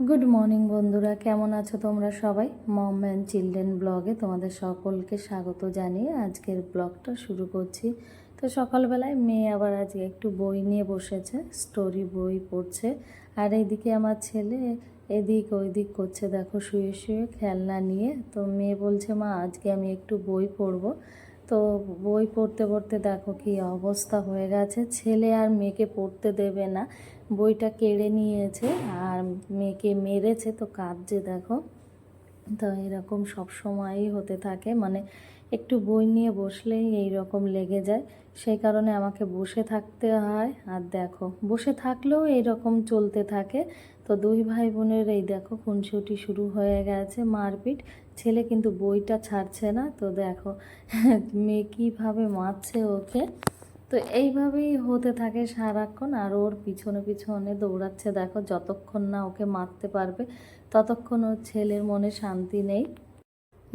Good morning বন্ধুরা, কেমন আছো তোমরা সবাই? মম অ্যান্ড চিলড্রেন ব্লগে তোমাদের সকলকে স্বাগত জানিয়ে আজকের ব্লগটা শুরু করছি। তো সকালবেলায় মেয়ে আবার আজকে একটু বই নিয়ে বসেছে, স্টোরি বই পড়ছে। আর এইদিকে আমার ছেলে এদিক ওইদিক করছে, দেখো শুয়ে শুয়ে খেলনা নিয়ে। তো মেয়ে বলছে, মা আজকে আমি একটু বই পড়বো। তো বই পড়তে পড়তে দেখো কি অবস্থা হয়ে গেছে, ছেলে আর মেয়েকে পড়তে দেবে না, বইটা কেড়ে নিয়েছে আর মেয়েকে মেরেছে। তো কাঁদছে দেখো। তো এরকম সব সময়ই হতে থাকে, মানে একটু বই নিয়ে বসলেই এই রকম লেগে যায়। সেই কারণে আমাকে বসে থাকতে হয়। আর দেখো বসে থাকলেও এইরকম চলতে থাকে। তো দুই ভাই বোনের এই দেখো খুনসুটি শুরু হয়ে গেছে, মারপিট। ছেলে কিন্তু বইটা ছাড়ছে না। তো দেখো মেয়ে কীভাবে মারছে ওকে। তো এইভাবেই হতে থাকে সারাক্ষণ। আর ওর পিছনে পিছনে দৌড়াচ্ছে দেখো, যতক্ষণ না ওকে মারতে পারবে ততক্ষণ ওর ছেলের মনে শান্তি নেই।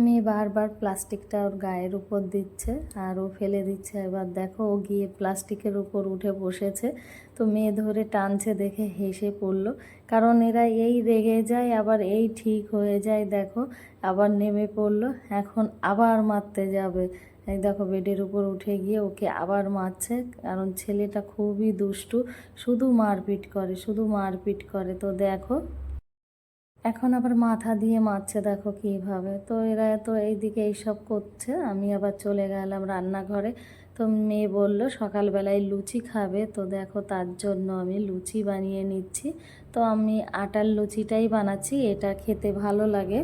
মেয়ে বারবার প্লাস্টিকটা ওর গায়ের উপর দিচ্ছে আর ও ফেলে দিচ্ছে। এবার দেখো ও গিয়ে প্লাস্টিকের উপর উঠে বসেছে। তো মেয়ে ধরে টানছে দেখে হেসে পড়লো, কারণ এরা এই রেগে যায় আবার এই ঠিক হয়ে যায়। দেখো আবার নেমে পড়লো, এখন আবার মারতে যাবে। এই দেখো বেডের উপর উঠে গিয়ে ওকে আবার মারছে, কারণ ছেলেটা খুবই দুষ্টু, শুধু মারপিট করে শুধু মারপিট করে। তো দেখো এখন আবার মাথা দিয়ে মারছে দেখো কীভাবে। তো এরা তো এইদিকে এইসব করছে, আমি আবার চলে গেলাম রান্নাঘরে। তো মেয়ে বলল সকালবেলায় লুচি খাবে, তো দেখো তার জন্য আমি লুচি বানিয়ে নিচ্ছি। তো আমি আটার লুচিটাই বানাচ্ছি, এটা খেতে ভালো লাগে।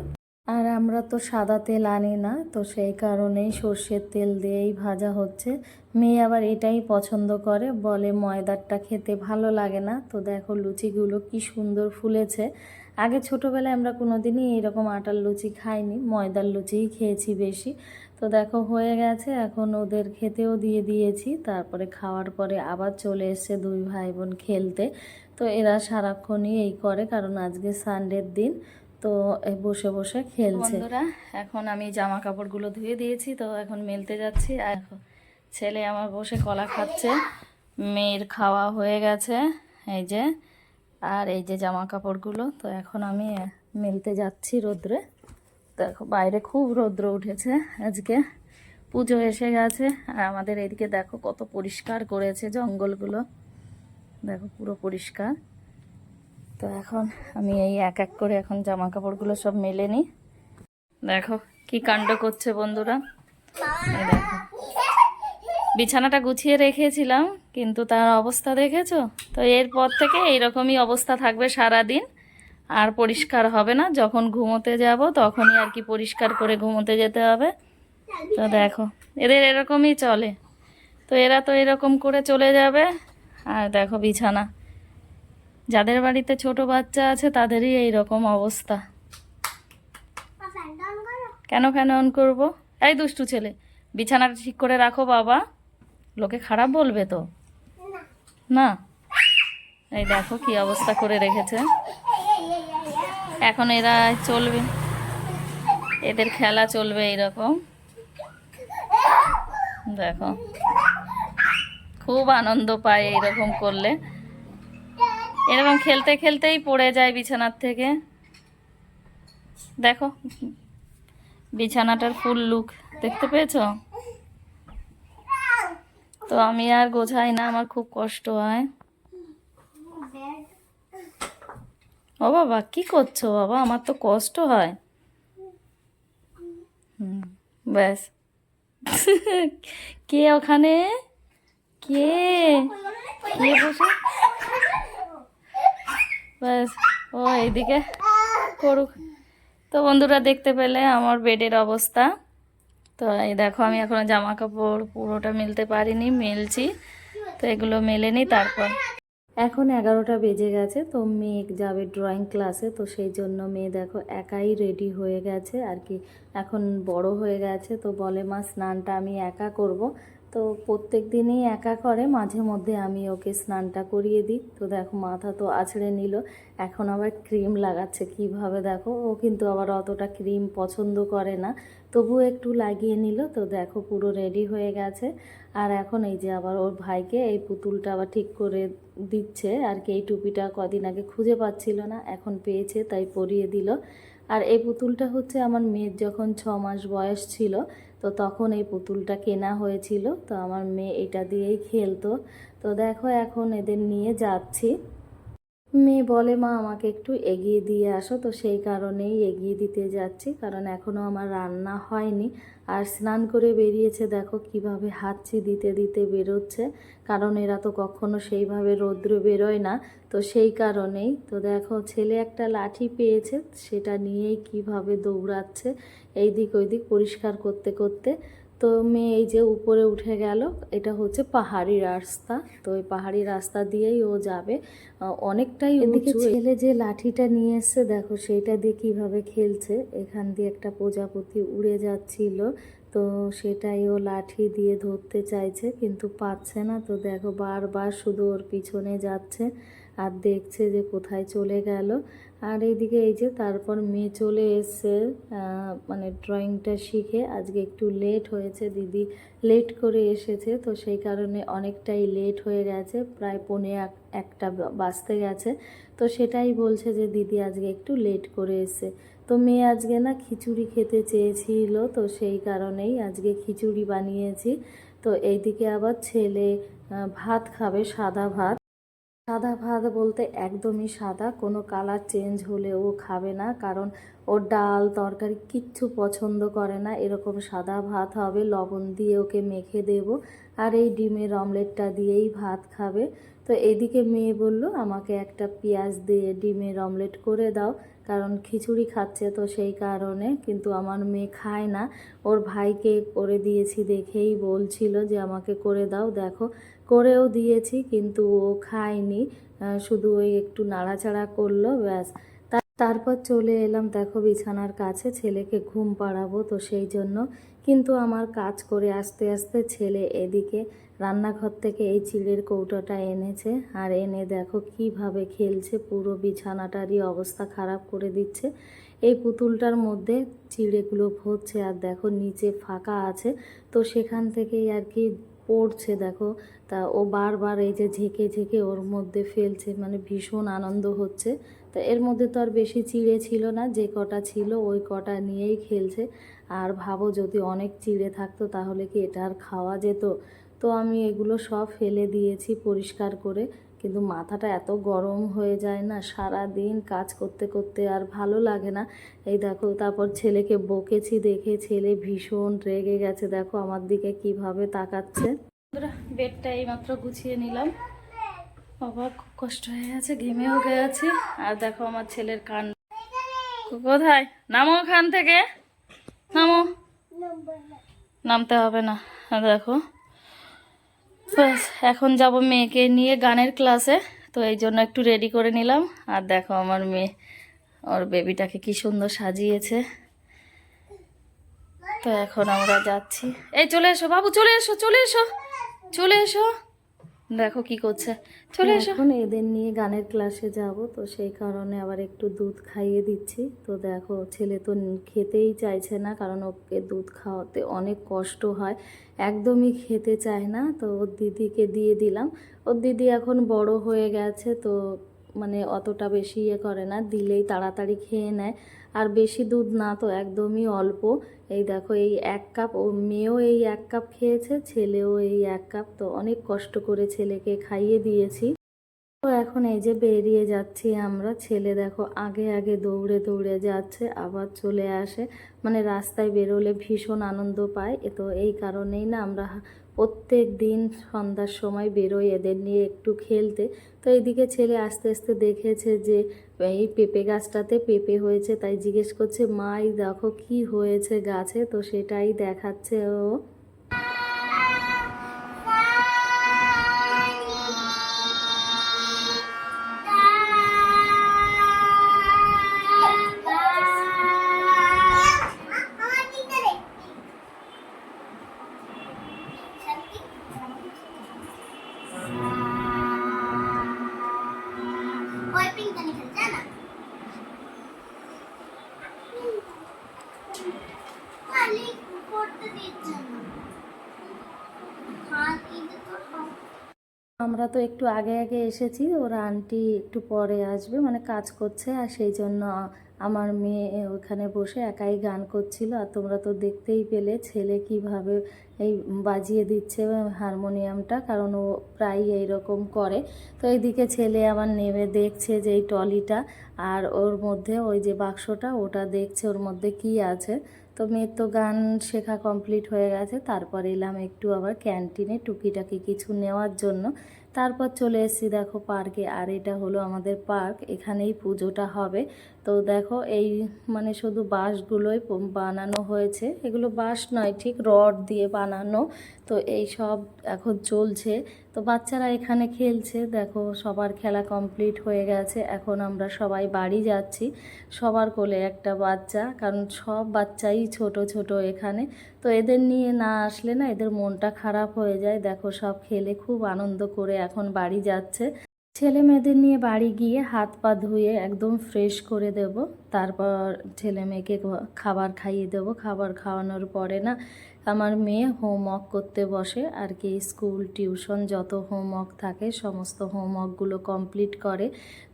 আর আমরা তো সাদা তেল আনি না, তো সেই কারণেই সর্ষের তেল দিয়েই ভাজা হচ্ছে। মেয়ে আবার এটাই পছন্দ করে, বলে ময়দারটা খেতে ভালো লাগে না। তো দেখো লুচিগুলো কি সুন্দর ফুলেছে। আগে ছোটোবেলায় আমরা কোনো দিনই এইরকম আটার লুচি খাইনি, ময়দার লুচিই খেয়েছি বেশি। তো দেখো হয়ে গেছে, এখন ওদের খেতেও দিয়ে দিয়েছি। তারপরে খাওয়ার পরে আবার চলে এসছে দুই ভাই বোন খেলতে। তো এরা সারাক্ষণই এই করে, কারণ আজকে সানডের দিন। তো বসে বসে খেলছে। বন্ধুরা এখন আমি জামা কাপড়গুলো ধুয়ে দিয়েছি, তো এখন মেলতে যাচ্ছি। আর ছেলে আমার বসে কলা খাচ্ছে, মেয়ের খাওয়া হয়ে গেছে এই যে। আর এই যে জামা কাপড়গুলো তো এখন আমি মেলতে যাচ্ছি রোদ্রে। দেখো বাইরে খুব রৌদ্র উঠেছে আজকে, পুজো এসে গেছে। আর আমাদের এদিকে দেখো কত পরিষ্কার করেছে জঙ্গলগুলো, দেখো পুরো পরিষ্কার। তো এখন আমি এই এক এক করে এখন জামা কাপড়গুলো সব মেলে নিই। দেখো কি কাণ্ড করছে বন্ধুরা, এই দেখো বিছানাটা গুছিয়ে রেখেছিলাম, কিন্তু তার অবস্থা দেখেছো? তো এরপর থেকে এইরকমই অবস্থা থাকবে সারা দিন, আর পরিষ্কার হবে না। যখন ঘুমোতে যাব তখনই আর কি পরিষ্কার করে ঘুমোতে যেতে হবে। তো দেখো এদের এরকমই চলে। তো এরা তো এরকম করে চলে যাবে। আর দেখো বিছানা, যাদের বাড়িতে ছোট বাচ্চা আছে তাদেরই এই রকম অবস্থা। কেন কেন অন করবো? এই দুষ্টু ছেলে, বিছানাটা ঠিক করে রাখো বাবা, লোকে খারাপ বলবে তো। না, এই দেখো কি অবস্থা করে রেখেছে। এখন এরা চলবে, এদের খেলা চলবে এইরকম। দেখো খুব আনন্দ পায় এইরকম করলে, এরকম খেলতে খেলতেই পড়ে যায় বিছানার থেকে। দেখো বিছানাটার ফুল লুক দেখতে পেয়েছো? তো আমি আর গোছাই না, আমার খুব কষ্ট হয়। ও বাবা কি করছো বাবা, আমার তো কষ্ট হয়। ব্যাস কে ওখানে, কে কে বসে, ব্যাস ও এইদিকে করুক। তো বন্ধুরা দেখতে পেলে আমার বেডের অবস্থা। তো এই দেখো আমি এখনো জামা কাপড় পুরোটা মেলতে পারিনি, মেলছি। তো এগুলো মেলে নিই তারপর। এখন 11টা বেজে গেছে, তো মেয়ে যাবে ড্রয়িং ক্লাসে। তো সেই জন্য মেয়ে দেখো একাই রেডি হয়ে গেছে আর কি, এখন বড় হয়ে গেছে। তো বলে মা স্নানটা আমি একা করব। তো প্রত্যেক দিনই একা করে, মাঝে মধ্যে আমি ওকে স্নানটা করিয়ে দিই। তো দেখো মাথা তো আছড়ে নিল, এখন আবার ক্রিম লাগাচ্ছে কিভাবে দেখো। ও কিন্তু আবার অতটা ক্রিম পছন্দ করে না, তবুও একটু লাগিয়ে নিল। তো দেখো পুরো রেডি হয়ে গেছে। আর এখন এই যে আবার ওর ভাইকে এই পুতুলটা আবার ঠিক করে দিচ্ছে আর কি। এই টুপিটা কদিন আগে খুঁজে পাচ্ছিল না, এখন পেয়েছে তাই পরিয়ে দিল। আর এই পুতুলটা হচ্ছে আমার মেয়ের যখন 6 মাস বয়স ছিল, তো তখন এই পুতুলটা কেনা হয়েছিল। তো আমার মেয়ে এটা দিয়েই খেলতো। তো দেখো এখন এদের নিয়ে যাচ্ছি। মেয়ে বলে মা আমাকে একটু এগিয়ে দিয়ে আসো, তো সেই কারণেই এগিয়ে দিতে যাচ্ছি, কারণ এখনও আমার রান্না হয়নি। আর স্নান করে বেরিয়েছে, দেখো কিভাবে হাঁচি দিতে দিতে বেরোচ্ছে, কারণ এরা তো কখনো সেইভাবে রৌদ্রে বেরোয় না। তো সেই কারণেই তো দেখো ছেলে একটা লাঠি পেয়েছে, সেটা নিয়েই কিভাবে দৌড়াচ্ছে এই দিক ওই দিক পরিষ্কার করতে করতে। তো মেয়ে এই যে উপরে উঠে গেল, এটা হচ্ছে পাহাড়ি রাস্তা। তো ওই পাহাড়ি রাস্তা দিয়েই ও যাবে, অনেকটাই এদিকে উঁচু। ছেলে যে লাঠিটা নিয়ে এসছে দেখো, সেইটা দিয়ে কিভাবে খেলছে। এখান দিয়ে একটা প্রজাপতি উড়ে যাচ্ছিল, তো সেটাই ও লাঠি দিয়ে ধরতে চাইছে কিন্তু পাচ্ছে না। তো দেখো বারবার শুধু ওর পিছনে যাচ্ছে আর দেখছে যে কোথায় চলে গেল। আর এইদিকে এই যে তারপর মেয়ে চলে এসছে, মানে ড্রয়িংটা শিখে। আজকে একটু লেট হয়েছে, দিদি লেট করে এসেছে, তো সেই কারণে অনেকটাই লেট হয়ে গেছে, প্রায় 1:45 বাজতে গেছে। তো সেটাই বলছে যে দিদি আজকে একটু লেট করে এসছে। তো মেয়ে আজকে না খিচুড়ি খেতে চেয়েছিল, তো সেই কারণেই আজকে খিচুড়ি বানিয়েছি। তো এইদিকে আবার ছেলে ভাত খাবে, সাদা ভাত। সাদা ভাত বলতে একদমই সাদা, কোনো কালার চেঞ্জ হলে ও খাবে না, কারণ ও ডাল তরকারি কিচ্ছু পছন্দ করে না। এরকম সাদা ভাত হবে, লবণ দিয়ে ওকে মেখে দেব, আর এই ডিমের অমলেটটা দিয়েই ভাত খাবে। তো এদিকে মেয়ে বলল আমাকে একটা পেঁয়াজ দিয়ে ডিমের অমলেট করে দাও, কারণ খিচুড়ি খাচ্ছে, তো সেই কারণে। কিন্তু আমার মেয়ে খায় না, ওর ভাইকে করে দিয়েছি দেখেই বলছিল যে আমাকে করে দাও। দেখো করেও দিয়েছি, কিন্তু ও খায়নি, শুধু ওই একটু নাড়াচাড়া করলো ব্যাস। তারপর চলে এলাম দেখো বিছানার কাছে, ছেলেকে ঘুম পাড়াবো, তো সেই জন্য। কিন্তু আমার কাজ করে আস্তে আস্তে ছেলে এদিকে রান্নাঘর থেকে এই চিড়ের কৌটোটা এনেছে, আর এনে দেখো কিভাবে খেলছে, পুরো বিছানাটারই অবস্থা খারাপ করে দিচ্ছে। এই পুতুলটার মধ্যে চিড়েগুলো ভরছে, আর দেখো নিচে ফাঁকা আছে, তো সেখান থেকেই আর কি পড়ছে দেখো। তা ও বারবার এই যে ঝেঁকে ঝেঁকে ওর মধ্যে ফেলছে, মানে ভীষণ আনন্দ হচ্ছে। তা এর মধ্যে তো আর বেশি চিড়ে ছিল না, যে কটা ছিল ওই কটা নিয়েই খেলছে। আর ভাবো যদি অনেক চিড়ে থাকতো তাহলে কি এটা আর খাওয়া যেত? তো আমি এগুলো সব ফেলে দিয়েছি পরিষ্কার করে। কিন্তু মাথাটা এত গরম হয়ে যায় না, সারা দিন কাজ করতে করতে আর ভালো লাগে না। এই দেখো তারপর ছেলেকে বকেছি দেখে ছেলে ভীষণ রেগে গেছে, দেখো আমার দিকে কিভাবে তাকাচ্ছে। বেডটা এইমাত্র গুছিয়ে নিলাম, বাবা খুব কষ্ট হয়ে গেছে, ঘেমেও গেছে। আর দেখো আমার ছেলের কান, কোথায় নামো, ওখান থেকে নামো, নামতে হবে না। দেখো ব্যাস এখন যাব মেয়েকে নিয়ে গানের ক্লাসে, তো এই জন্য একটু রেডি করে নিলাম। আর দেখো আমার মেয়ে ওর বেবিটাকে কি সুন্দর সাজিয়েছে। তো এখন আমরা যাচ্ছি, এই চলে এসো বাবু, চলে এসো চলে এসো চলে এসো, দেখো কি করছে, চলে এসো। এখন এদের নিয়ে গানের ক্লাসে যাব, তো সেই কারণে আবার একটু দুধ খাইয়ে দিচ্ছি। তো দেখো ছেলে তো খেতেই চাইছে না, কারণ ওকে দুধ খাওয়াতে অনেক কষ্ট হয়, একদমই খেতে চায় না। তো ওর দিদিকে দিয়ে দিলাম, ওর দিদি এখন বড় হয়ে গেছে, তো মানে অতটা বেশি ইয়ে করে না, দিলেই তাড়াতাড়ি খেয়ে নেয়। আর বেশি দুধ না তো, একদমই অল্প। এই দেখো এই 1 কাপ, ও মেয়েও এই 1 কাপ খেয়েছে, ছেলেও এই 1 কাপ। তো অনেক কষ্ট করে ছেলেকে খাইয়ে দিয়েছি। তো এখন এই যে বেরিয়ে যাচ্ছি আমরা, ছেলে দেখো আগে আগে দৌড়ে দৌড়ে যাচ্ছে আবার চলে আসে, মানে রাস্তায় বেরোলে ভীষণ আনন্দ পায়। তো এই কারণেই না আমরা প্রত্যেক দিন সন্ধ্যার সময় বেরোই এদের নিয়ে একটু খেলতে। তো এইদিকে ছেলে আস্তে আস্তে দেখেছে যে এই পেঁপে গাছটাতে পেঁপে হয়েছে, তাই জিজ্ঞেস করছে মা এই দেখো কি হয়েছে গাছে, তো সেটাই দেখাচ্ছে ও। আমরা তো একটু আগে আগে এসেছি, ওরা আন্টি একটু পরে আসবে, মানে কাজ করছে, আর সেই জন্য আমার মেয়ে ওখানে বসে একাই গান করছিল। আর তোমরা তো দেখতেই পেলে ছেলে কিভাবে এই বাজিয়ে দিচ্ছে হারমোনিয়ামটা, কারণ ও প্রায় এইরকম করে। তো এইদিকে ছেলে আবার নেমে দেখছে যে এই টলিটা, আর ওর মধ্যে ওই যে বাক্সটা ওটা দেখছে ওর মধ্যে কি আছে। তো মেয়ের তো গান শেখা কমপ্লিট হয়ে গেছে। তারপর এলাম একটু আবার ক্যান্টিনে টুকিটাকি কিছু নেওয়ার জন্য। তারপর চলে এসেছি দেখো পার্কে, আর এটা হলো আমাদের পার্ক, এখানেই পুজোটা হবে। তো দেখো এই মানে শুধু বাঁশগুলোই বানানো হয়েছে, এগুলো বাঁশ নয় ঠিক রড দিয়ে বানানো। তো এই সব এখন চলছে। তো বাচ্চারা এখানে খেলছে, দেখো সবার খেলা কমপ্লিট হয়ে গেছে। এখন আমরা সবাই বাড়ি যাচ্ছি, সবার কোলে একটা বাচ্চা, কারণ সব বাচ্চাই ছোট ছোট এখানে। তো এদের নিয়ে না আসলে না এদের মনটা খারাপ হয়ে যায়। দেখো সব খেলে খুব আনন্দ করে এখন বাড়ি যাচ্ছে। ছেলে মেয়েদের নিয়ে বাড়ি গিয়ে হাত পা ধুয়ে একদম ফ্রেশ করে দেব। তারপর ছেলে মেয়েকে খাবার খাইয়ে দেব। খাবার খাওয়ানোর পরে না আমার মেয়ে হোমওয়ার্ক করতে বসে আর কি, স্কুল টিউশন যত হোমওয়ার্ক থাকে সমস্ত হোমওয়ার্কগুলো কমপ্লিট করে।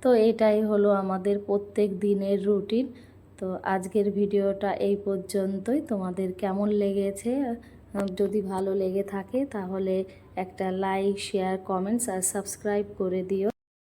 তো এটাই হলো আমাদের প্রত্যেক দিনের রুটিন। তো আজকের ভিডিওটা এই পর্যন্তই। তোমাদের কেমন লেগেছে? যদি ভালো লেগে থাকে তাহলে একটা লাইক, শেয়ার, কমেন্টস আর সাবস্ক্রাইব করে দিও।